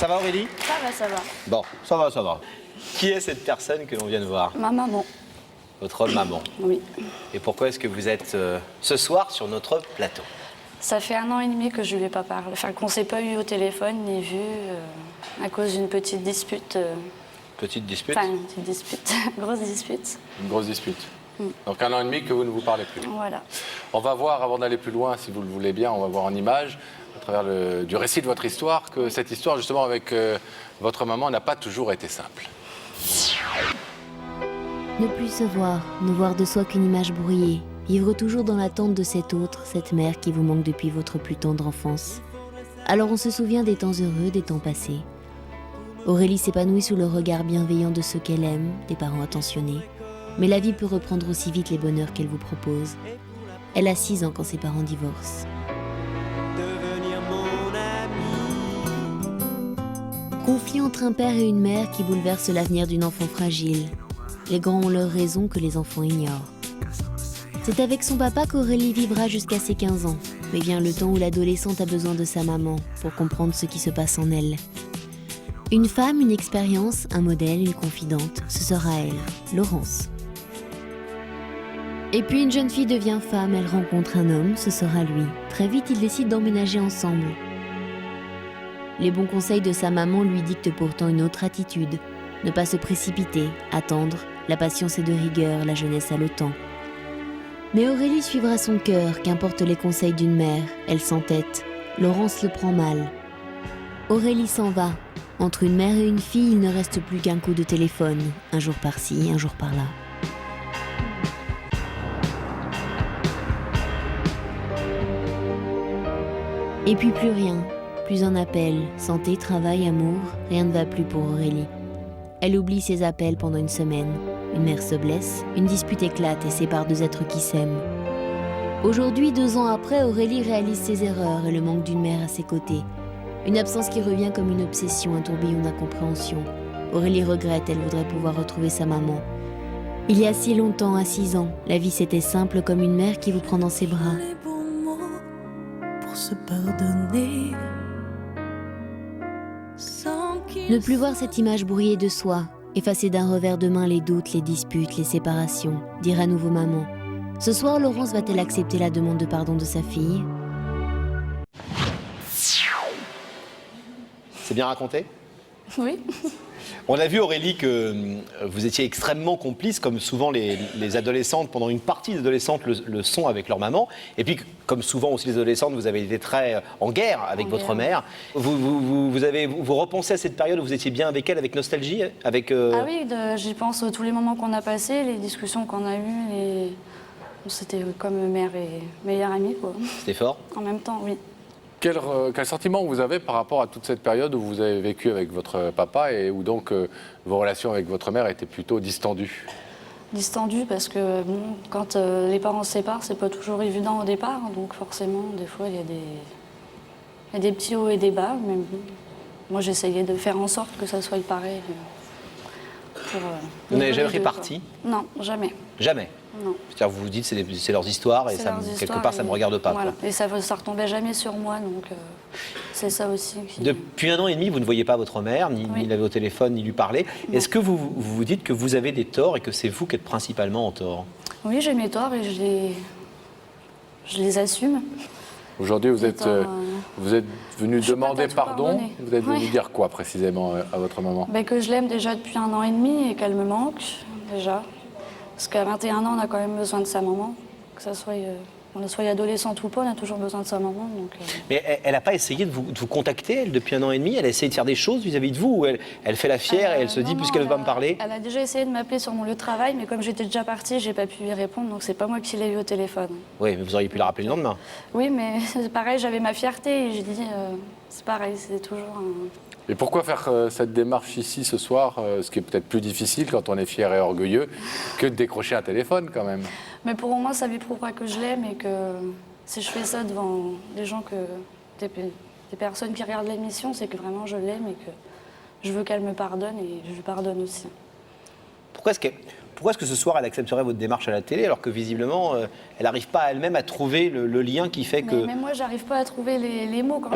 Ça va Aurélie? Ça va, ça va. Bon, ça va, ça va. Qui est cette personne que l'on vient de voir? Ma maman. Votre maman. Oui. Et pourquoi est-ce que vous êtes ce soir sur notre plateau? Ça fait 1 an et demi que je lui ai pas parlé. Enfin, qu'on s'est pas eu au téléphone ni vu à cause d'une petite dispute. Petite dispute? Enfin, une petite dispute. Grosse dispute. Une grosse dispute. Donc 1 an et demi que vous ne vous parlez plus. Voilà. On va voir, avant d'aller plus loin, si vous le voulez bien, on va voir en image, à travers du récit de votre histoire, que cette histoire, justement, avec votre maman, n'a pas toujours été simple. Ne plus se voir, ne voir de soi qu'une image brouillée, vivre toujours dans l'attente de cet autre, cette mère qui vous manque depuis votre plus tendre enfance. Alors on se souvient des temps heureux, des temps passés. Aurélie s'épanouit sous le regard bienveillant de ceux qu'elle aime, des parents attentionnés. Mais la vie peut reprendre aussi vite les bonheurs qu'elle vous propose. Elle a 6 ans quand ses parents divorcent. Conflit entre un père et une mère qui bouleverse l'avenir d'une enfant fragile. Les grands ont leurs raisons que les enfants ignorent. C'est avec son papa qu'Aurélie vivra jusqu'à ses 15 ans. Mais vient le temps où l'adolescente a besoin de sa maman pour comprendre ce qui se passe en elle. Une femme, une expérience, un modèle, une confidente, ce sera elle, Laurence. Et puis une jeune fille devient femme, elle rencontre un homme, ce sera lui. Très vite, ils décident d'emménager ensemble. Les bons conseils de sa maman lui dictent pourtant une autre attitude. Ne pas se précipiter, attendre, la patience est de rigueur, la jeunesse a le temps. Mais Aurélie suivra son cœur, qu'importe les conseils d'une mère, elle s'entête. Laurence le prend mal. Aurélie s'en va. Entre une mère et une fille, il ne reste plus qu'un coup de téléphone, un jour par-ci, un jour par-là. Et puis plus rien, plus un appel, santé, travail, amour, rien ne va plus pour Aurélie. Elle oublie ses appels pendant une semaine. Une mère se blesse, une dispute éclate et sépare 2 êtres qui s'aiment. Aujourd'hui, 2 ans après, Aurélie réalise ses erreurs et le manque d'une mère à ses côtés. Une absence qui revient comme une obsession, un tourbillon d'incompréhension. Aurélie regrette, elle voudrait pouvoir retrouver sa maman. Il y a si longtemps, à 6 ans, la vie c'était simple comme une mère qui vous prend dans ses bras. Les bons mots pour se pardonner. Sans qu'il Ne plus voir cette image brouillée de soi, effacer d'un revers de main les doutes, les disputes, les séparations, dire à nouveau maman. Ce soir, Laurence va-t-elle accepter la demande de pardon de sa fille ? C'est bien raconté? Oui. On a vu Aurélie que vous étiez extrêmement complice, comme souvent les adolescentes, pendant une partie des adolescentes le sont avec leur maman. Et puis, comme souvent aussi les adolescentes, vous avez été très en guerre avec votre mère. Vous repensez à cette période où vous étiez bien avec elle, avec nostalgie avec, Ah oui, j'y pense tous les moments qu'on a passés, les discussions qu'on a eues. C'était comme mère et meilleure amie, quoi. C'était fort? En même temps, oui. Quel sentiment vous avez par rapport à toute cette période où vous avez vécu avec votre papa et où donc vos relations avec votre mère étaient plutôt distendues? Distendu parce que bon, quand les parents se séparent, c'est pas toujours évident au départ. Donc forcément, des fois, il y a des petits hauts et des bas. Mais bon, moi, j'essayais de faire en sorte que ça soit pareil. Vous n'avez jamais pris parti? Non, jamais. Jamais? Non. C'est-à-dire vous vous dites c'est leurs histoires et C'est ça, leurs quelque histoires part ça ne me regarde pas. Voilà. Quoi. Et ça retombait jamais sur moi, donc c'est ça aussi. Depuis 1 an et demi, vous ne voyez pas votre mère, ni l'avez au téléphone, ni lui parler. Est-ce que vous vous dites que vous avez des torts et que c'est vous qui êtes principalement en tort? Oui, j'ai mes torts et je les assume. Aujourd'hui, vous êtes venu demander pardon. Vous êtes venu Oui. dire quoi précisément à votre maman? Que je l'aime déjà depuis 1 an et demi et qu'elle me manque, déjà. Parce qu'à 21 ans, on a quand même besoin de sa maman. Que ça soit, on soit adolescente ou pas, on a toujours besoin de sa maman. Donc, Mais elle n'a pas essayé de vous contacter, elle, depuis 1 an et demi? Elle a essayé de faire des choses vis-à-vis de vous? Ou elle fait la fière et elle se dit, puisqu'elle ne veut pas me parler? Elle a déjà essayé de m'appeler sur mon lieu de travail, mais comme j'étais déjà partie, j'ai pas pu lui répondre, donc c'est pas moi qui l'ai eu au téléphone. Oui, mais vous auriez pu la rappeler le lendemain. Oui, mais c'est pareil, j'avais ma fierté et j'ai dit, c'est pareil, c'est toujours un... Et pourquoi faire cette démarche ici ce soir, ce qui est peut-être plus difficile quand on est fier et orgueilleux, que de décrocher un téléphone quand même? Mais pour moi, ça lui prouvera que je l'aime et que si je fais ça devant des gens, des personnes qui regardent l'émission, c'est que vraiment je l'aime et que je veux qu'elle me pardonne et je lui pardonne aussi. Pourquoi est-ce pourquoi est-ce que ce soir, elle accepterait votre démarche à la télé, alors que visiblement, elle n'arrive pas elle-même à trouver le lien qui fait que... Mais moi, j'arrive pas à trouver les mots quand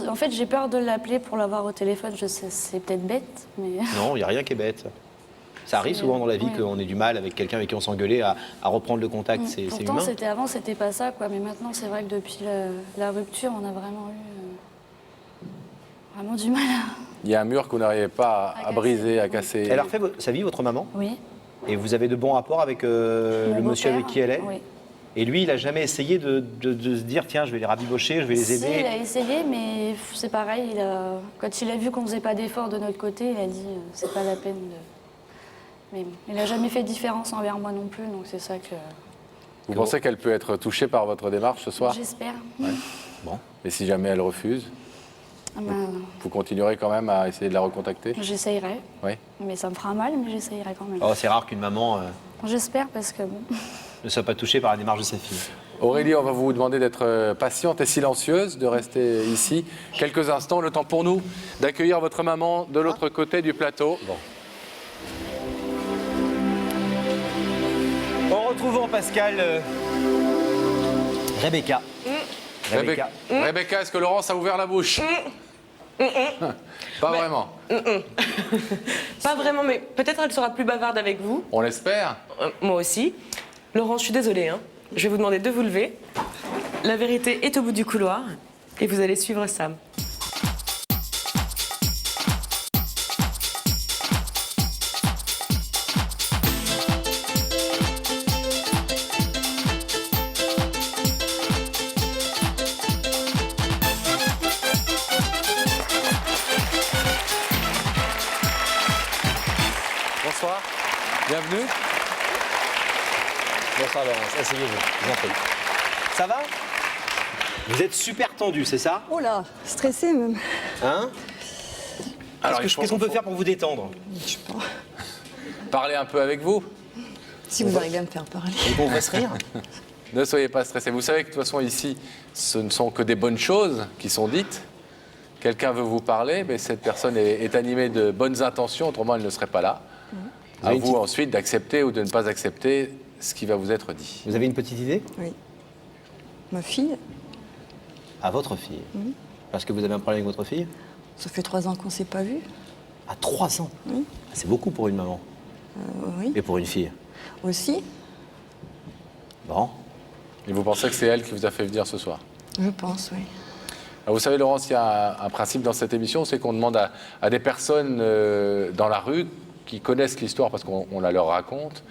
en fait, j'ai peur de l'appeler pour l'avoir au téléphone. Je sais, c'est peut-être bête, mais... Non, il n'y a rien qui est bête. Ça arrive souvent dans la vie qu'on ait du mal avec quelqu'un avec qui on s'engueulait à reprendre le contact, c'est Pourtant, humain. avant, c'était pas ça, quoi. Mais maintenant, c'est vrai que depuis la rupture, on a vraiment eu vraiment du mal à... Il y a un mur que vous n'arrivez pas à casser. briser, à casser. Elle a refait sa vie, votre maman, Oui. et vous avez de bons rapports avec le Mon monsieur avec beau-père, qui elle est. Oui. Et lui, il n'a jamais essayé de se dire, tiens, je vais les rabibocher, je vais les Si, aider. il a essayé, mais c'est pareil. Quand il a vu qu'on faisait pas d'efforts de notre côté, il a dit c'est pas la peine de. Mais bon, il n'a jamais fait de différence envers moi non plus, donc c'est ça que. Vous pensez qu'elle peut être touchée par votre démarche ce soir? J'espère. Bon. Et si jamais elle refuse, Ah ben, vous continuerez quand même à essayer de la recontacter? j'essayerai. Oui. Mais ça me fera mal, mais j'essayerai quand même. Oh, c'est rare qu'une maman J'espère parce que bon. ne soit pas touchée par la démarche de sa fille. Aurélie, on va vous demander d'être patiente et silencieuse, de rester ici quelques instants, le temps pour nous d'accueillir votre maman de l'autre côté du plateau. Bon. En retrouvant Pascal, Rebecca. Rebecca, est-ce que Laurence a ouvert la bouche? Pas vraiment. Pas vraiment, mais peut-être elle sera plus bavarde avec vous. On l'espère. Moi aussi. Laurent, je suis désolée, hein. Je vais vous demander de vous lever. La vérité est au bout du couloir et vous allez suivre Sam. Bonsoir. Bienvenue. Bonsoir Laurence, asseyez-vous, je vous en prie. Ça va? Vous êtes super tendu, c'est ça? Oh là, stressé même. Hein? Alors, Qu'est-ce qu'on peut faire pour vous détendre? Je sais pas. Parler un peu avec vous. Si vous arrivez à me faire parler. Et qu'on va se rire? Ne soyez pas stressés. Vous savez que de toute façon, ici, ce ne sont que des bonnes choses qui sont dites. Quelqu'un veut vous parler, mais cette personne est animée de bonnes intentions, autrement elle ne serait pas là. À vous ensuite d'accepter ou de ne pas accepter ce qui va vous être dit. Vous avez une petite idée? Oui. Ma fille, À votre fille. Parce que vous avez un problème avec votre fille? ça fait 3 ans qu'on ne s'est pas vu. À 3 ans? Oui. C'est beaucoup pour une maman. Oui. Et pour une fille. Aussi, Bon. Et vous pensez que c'est elle qui vous a fait venir ce soir? je pense, oui. Alors vous savez, Laurence, il y a un principe dans cette émission, c'est qu'on demande à des personnes dans la rue qui connaissent l'histoire, parce qu'on la leur raconte,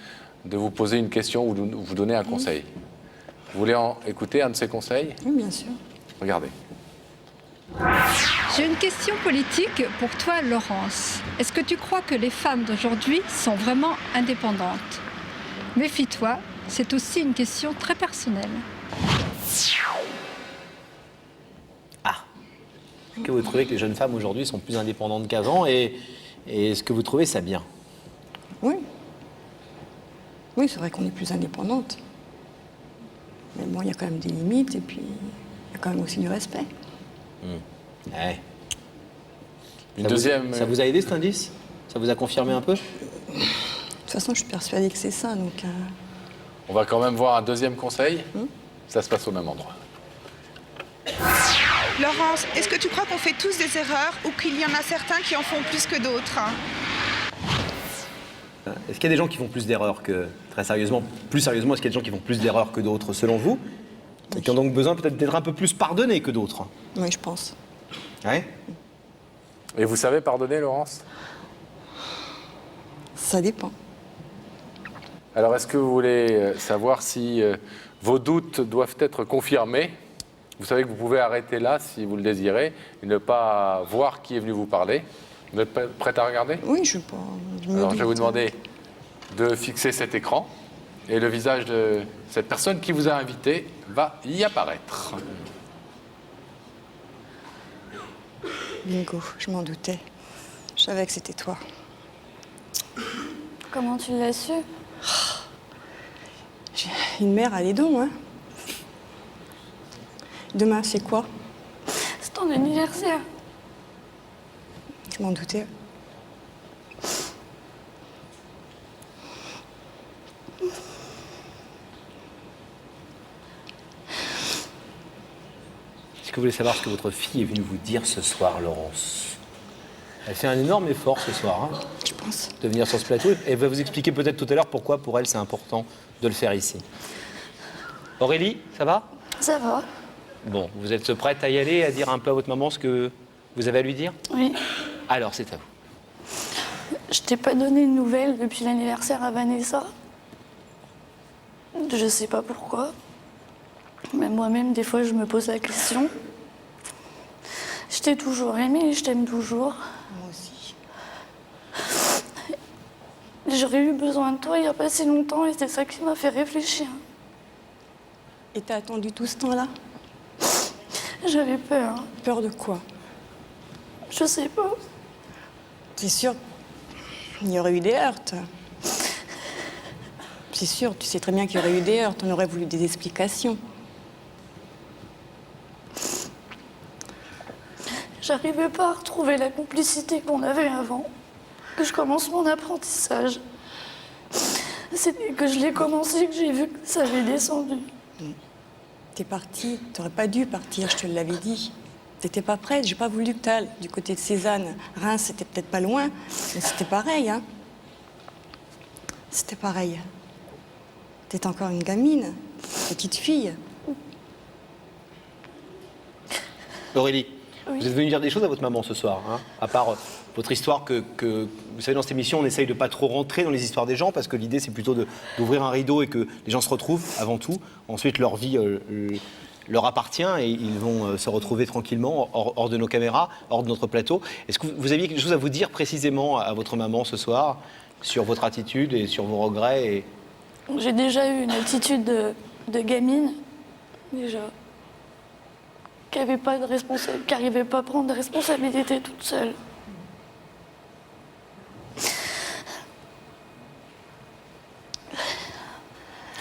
de vous poser une question ou de vous donner un conseil. Vous voulez écouter un de ces conseils? Oui, bien sûr. Regardez. J'ai une question politique pour toi, Laurence. Est-ce que tu crois que les femmes d'aujourd'hui sont vraiment indépendantes? Méfie-toi, c'est aussi une question très personnelle. Est-ce que vous trouvez que les jeunes femmes aujourd'hui sont plus indépendantes qu'avant et est-ce que vous trouvez ça bien? Oui. Oui, c'est vrai qu'on est plus indépendante. Mais bon, il y a quand même des limites et puis il y a quand même aussi du respect. Ouais. Une deuxième. Ça vous a aidé cet indice? Ça vous a confirmé un peu? De toute façon, je suis persuadée que c'est ça, donc... On va quand même voir un deuxième conseil. Ça se passe au même endroit. Laurence, est-ce que tu crois qu'on fait tous des erreurs ou qu'il y en a certains qui en font plus que d'autres? Est-ce qu'il y a des gens qui font plus d'erreurs que, très sérieusement, plus sérieusement, est-ce qu'il y a des gens qui font plus d'erreurs que d'autres, selon vous? Et qui ont donc besoin peut-être d'être un peu plus pardonnés que d'autres? Oui, je pense. Ouais. Et vous savez pardonner, Laurence? Ça dépend. Alors, est-ce que vous voulez savoir si vos doutes doivent être confirmés? Vous savez que vous pouvez arrêter là, si vous le désirez, et ne pas voir qui est venu vous parler. Vous êtes prête à regarder? Oui, je suis pas... Alors, je vais vous demander de fixer cet écran, et le visage de cette personne qui vous a invité va y apparaître. Bingo, je m'en doutais. Je savais que c'était toi. Comment tu l'as su? J'ai une mère à les dons, hein. Demain, c'est quoi? C'est ton anniversaire. Je m'en doutais. que vous voulez savoir ce que votre fille est venue vous dire ce soir, Laurence? Elle fait un énorme effort ce soir, hein, Je pense. de venir sur ce plateau. Et elle va vous expliquer peut-être tout à l'heure pourquoi, pour elle, c'est important de le faire ici. Aurélie, ça va? Ça va? Bon, vous êtes prête à y aller, à dire un peu à votre maman ce que vous avez à lui dire? Oui. Alors, c'est à vous. Je t'ai pas donné de nouvelles depuis l'anniversaire à Vanessa. Je sais pas pourquoi. Mais moi-même, des fois, je me pose la question. Je t'ai toujours aimé et je t'aime toujours. Moi aussi. J'aurais eu besoin de toi il y a pas si longtemps et c'est ça qui m'a fait réfléchir. Et t'as attendu tout ce temps-là? J'avais peur. Peur de quoi? Je sais pas. C'est sûr, il y aurait eu des heurts. C'est sûr, tu sais très bien qu'il y aurait eu des heurts. On aurait voulu des explications. J'arrivais pas à retrouver la complicité qu'on avait avant. Que je commence mon apprentissage. C'est que je l'ai commencé que j'ai vu que ça avait descendu. T'es partie, t'aurais pas dû partir, je te l'avais dit. T'étais pas prête, j'ai pas voulu que t'ailles du côté de Cézanne. Reims, c'était peut-être pas loin, mais c'était pareil, hein. C'était pareil. T'étais encore une gamine, petite fille. Aurélie, Oui. vous êtes venue dire des choses à votre maman ce soir, hein, à part votre histoire que, vous savez, dans cette émission, on essaye de pas trop rentrer dans les histoires des gens, parce que l'idée, c'est plutôt d'ouvrir un rideau et que les gens se retrouvent, avant tout. Ensuite, leur vie leur appartient et ils vont se retrouver tranquillement hors de nos caméras, hors de notre plateau. Est-ce que vous aviez quelque chose à vous dire précisément à votre maman ce soir, sur votre attitude et sur vos regrets et... J'ai déjà eu une attitude de gamine, déjà. Qui n'arrivait pas à prendre de responsabilité toute seule.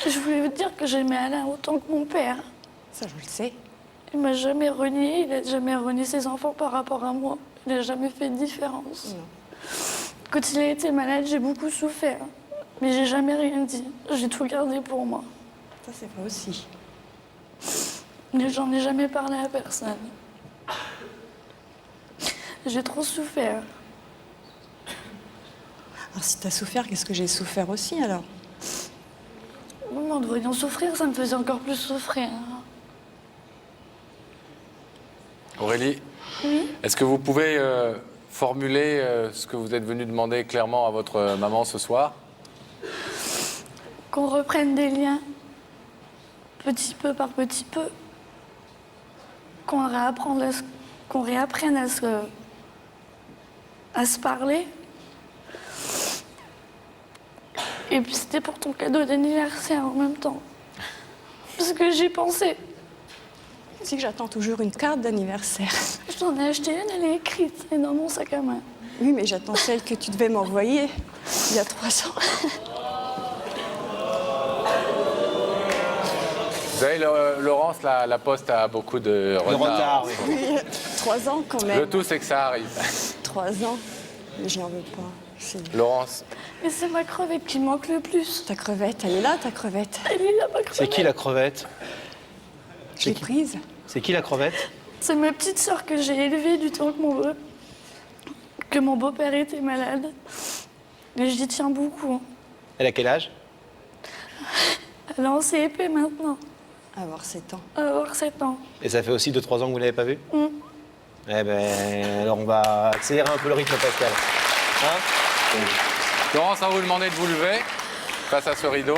Je voulais vous dire que j'aimais Alain autant que mon père. Ça, je le sais. Il m'a jamais renié, il n'a jamais renié ses enfants par rapport à moi. Il n'a jamais fait de différence. Non. Quand il a été malade, j'ai beaucoup souffert. Mais j'ai jamais rien dit. J'ai tout gardé pour moi. Ça, c'est vrai aussi. Mais j'en ai jamais parlé à personne. J'ai trop souffert. Alors, si t'as souffert, qu'est-ce que j'ai souffert aussi, alors? Non, en te voyant souffrir, ça me faisait encore plus souffrir. Aurélie, Oui. est-ce que vous pouvez formuler ce que vous êtes venu demander clairement à votre maman ce soir? Qu'on reprenne des liens, petit peu par petit peu. Qu'on réapprenne à se parler. Et puis c'était pour ton cadeau d'anniversaire en même temps. Parce que j'y pensais. Si que j'attends toujours une carte d'anniversaire. Je t'en ai acheté une, elle est écrite, elle est dans mon sac à main. Oui, mais j'attends celle que tu devais m'envoyer il y a 3 ans. Vous savez, Laurence, la Poste a beaucoup de retard. Le retard, oui. Oui, 3 ans quand même. Le tout, c'est que ça arrive. 3 ans. Mais je n'en veux pas. C'est- Laurence, Et c'est ma crevette qui manque le plus. Ta crevette, elle est là, ta crevette. Elle est là, ma crevette. C'est qui la crevette? Je l'ai prise. C'est qui la crevette? C'est ma petite sœur que j'ai élevée du temps que mon beau-père était malade. Et j'y tiens beaucoup. Elle a quel âge? Elle est en CEP maintenant. Avoir 7 ans. Elle va avoir 7 ans. Et ça fait aussi 2-3 ans que vous ne l'avez pas vue? Mm. Eh ben, alors on va accélérer un peu le rythme, Pascal. Hein? Laurence, on va vous demander de vous lever face à ce rideau.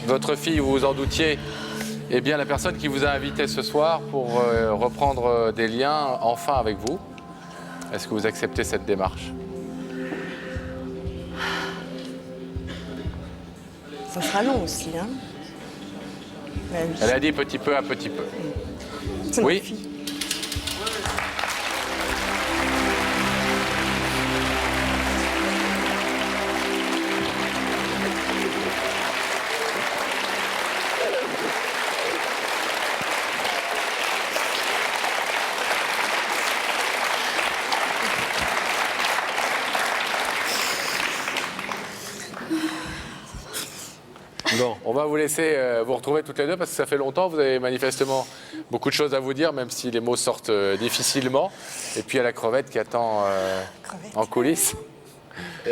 Votre fille, vous vous en doutiez, est bien la personne qui vous a invité ce soir pour reprendre des liens enfin avec vous. Est-ce que vous acceptez cette démarche? Ça sera long aussi, hein. Mais oui, Elle a dit petit peu à petit peu. c'est ma Oui. fille. On On va vous laisser vous retrouver toutes les deux parce que ça fait longtemps. Vous avez manifestement beaucoup de choses à vous dire, même si les mots sortent difficilement. Et puis il y a la crevette qui attend en coulisses.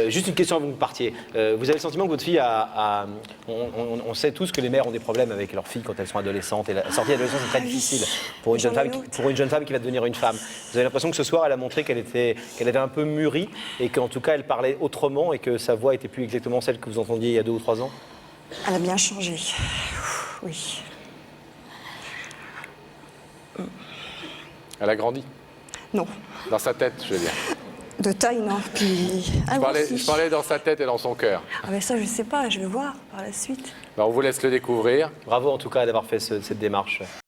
Juste une question avant que vous partiez. Vous avez le sentiment que votre fille on sait tous que les mères ont des problèmes avec leurs filles quand elles sont adolescentes. Et la sortie d'adolescence est très difficile pour une, jeune femme qui va devenir une femme. Vous avez l'impression que ce soir, elle a montré qu'elle avait un peu mûri et qu'en tout cas, elle parlait autrement et que sa voix était plus exactement celle que vous entendiez il y a 2 ou 3 ans? Elle a bien changé. Oui. Elle a grandi. Non. Dans sa tête, je veux dire. De taille, non. Puis... Je parlais dans sa tête et dans son cœur. Ah ben ça, je sais pas, je vais voir par la suite. On vous laisse le découvrir. Bravo en tout cas d'avoir fait cette démarche.